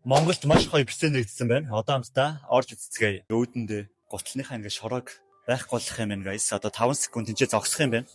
Монголд маш гоё бицэн нэгдсэн байна. Одоо хамтдаа орж үзцгээе. Өөдөндөө гутлынхаа ингэ шороог байхгүй болох юм байна guys. Одоо 5 секунд тэнцээ зогсох юм байна.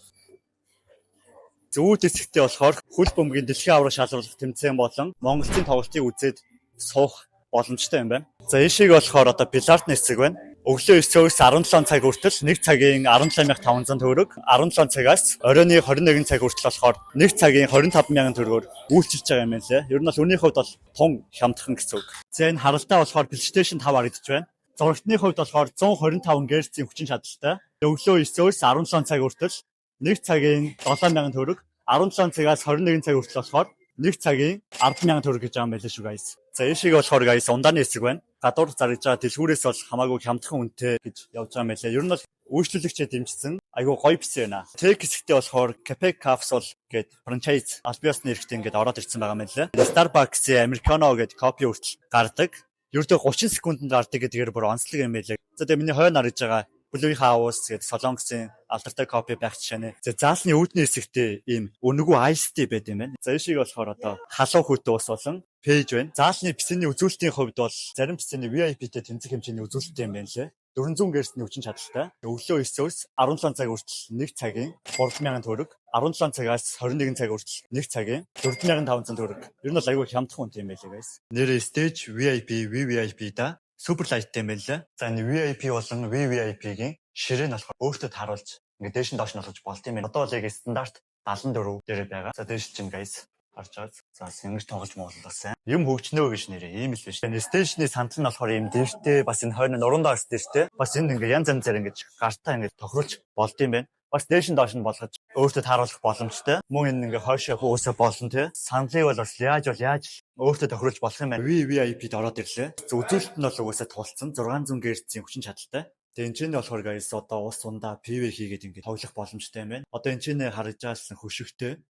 Зүүд хэсэгтээ болохоор хөл бөмбөгийн дэлхийн авраг шалруулах тэмцээн болон Монголын тоглолтыг үзээд суух боломжтой юм байна. За ийшийг болохоор одоо бильярдны хэсэг байна. Өглөө 9-өөс 17 цаг хүртэл 1 цагийн 17500 төгрөг, 17 цагаас оройны 21 цаг хүртэл болохоор 1 цагийн 25000 төгрөгөөр үйлчилж байгаа юм байна лээ. Ер нь бол үнийн хувьд бол тун хямдхан гэсэн үг. За энэ харалтаа болохоор PlayStation 5 харагдаж байна. Зурагтны хувьд болохоор 125 Гц-ийн хүчин чадалтай. Өглөө 9-өөс 17 цаг хүртэл 1 цагийн 7000 төгрөг, 17 цагаас 21 цаг хүртэл болохоор 1 цагийн 100000 төгрөг гэж байгаа юм байлээ шүү guys. За ийшийг болохоор guys ундааны хэсэг байна. Гадуур зарж байгаа дэлгүүрээс бол хамаагүй хямдхан үнэтэй гэж явж байгаа юм байлээ. Ер нь бол үйлчлүүлэгчээ дэмжсэн айгүй гоё бицэн байна. Тэг хэсэгтээ болохоор Cafe Capsule гэдэг франчайз аль биесны хэрэгтэй ингээд ороод ирсэн байгаа юм байлээ. Starbucks-ийн Americano гэдэг кофе хүртэл гардаг. Ердөө 30 секундэд гардаг гэдгээр бүр онцлог юм байлээ. За тэгээ миний хойно харж байгаа Blue House гэдэг Солонгосын алдартай кофе байх жишээ. За заалны үүдний хэсэгтээ ийм өнгөө ice tea байд юм байна. За ийшийг болохоор одоо халуун хүйтэ ус болон пэйж байна. Заалны бицэний үзүүлэлтийн хувьд бол зарим бицэний VIP-тэй тэнцэх хэмжээний үзүүлэлттэй юм байна лээ. 400 Гц-ний хүчин чадалтай. Өглөө 9-өөс 17 цаг хүртэл 1 цагийн 3000 төгрөг, 17 цагаас 21 цаг хүртэл 1 цагийн 4500 төгрөг. Ер нь бол айгүй хямдхан үнэтэй юм байлээ guys. Нэрээ stage VIP, VVIP да. Супер лайттай юм байна лээ. За энэ VIP болон VVIP-гийн ширээг нь болохоор өөртөө тааруулж ингээд дээш нь доош нь болгож болт юм байна. Одоо бол яг стандарт 74 дээр байгаа. За дээш чинь guys харж байгаа. За ингэж тоглож мооллоосаа. Юм хөгжнөө гэж нэрээ ийм л биш. Энэ стейшны сандал нь болохоор ийм дэртэй бас энэ хойно нуруундаа бас дэртэй. Бас энд ингээ янз янзаар ингэж гартаа ингэж тохируулж болт юм байна. Бас дээш нь доош нь болгож өөртөө тааруулах боломжтой. Мөн энэ ингээ хойшоо хөөсө болно те. Сандлыг бол яаж өөртөө тохируулж болох юм байна. VIP-д ороод ирлээ. Үзүүлэлт нь бол угаасаа тулцсан 600 Гц-ийн хүчин чадалтай. Тэгээ энэ чинь болохоор guys одоо ус ундаа PV хийгээд ингээд тоглох боломжтой юм байна. Одоо энэ чинь харж байгаачлан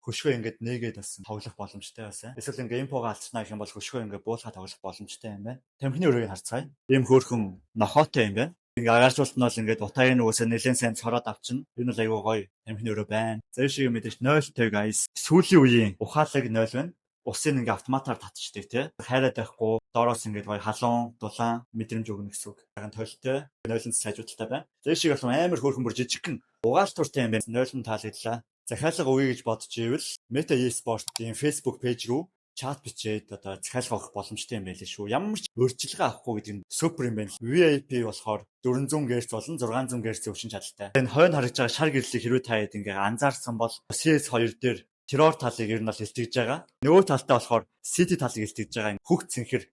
хөшгөө ингээд нээгээд бас тоглох боломжтой байсан. Эсвэл ингээд импога алдчихнаа гэх юм бол хөшгөө ингээд буулгаад тоглох боломжтой юм байна. Тамхины өрөөгийг харцгаая. Ийм хөөрхөн нохоотой юм байна. Ингээ агаарчлалт нь бол ингээд утааны уусаа нэлээд сайн цороод авчин. Энэ бол айгүй гоё тамхины өрөө байна. За шиг мэдээж 0-тэй guys. Сүүлийн үеийн ухаалаг 0 байна. Усын ингээ автоматар татчихдаг тий. Хайраад байхгүй. Доороос ингээд гоё халуун, дулаан мэдрэмж өгнө гэсэн үг. Хаан толтой, 0-ын сайжуудалтай байна. За шиг бол амар хөөрхөн бүр жижигхэн угаалтуртай юм байна. 0-ын таалагдлаа. Захиалга өгье гэж бодож ивэл Meta eSport-ийн Facebook пэйж рүү чат бичээд одоо захиалга авах боломжтой юм байлээ шүү. Ямар ч өөрчилгөө авахгүй гэдэг нь супер юм байна. VIP болохоор 400 Гц болон 600 Гц хүчин чадалтай. Энэ хойно харагдж байгаа шар гэрлийг хэрвээ та хэд ингээ анзаарсан бол CS2 дээр террор талыг ер нь бол илтгэж байгаа. Нөгөө талдаа болохоор City талыг илтгэж байгаа. Хөх цэнхэр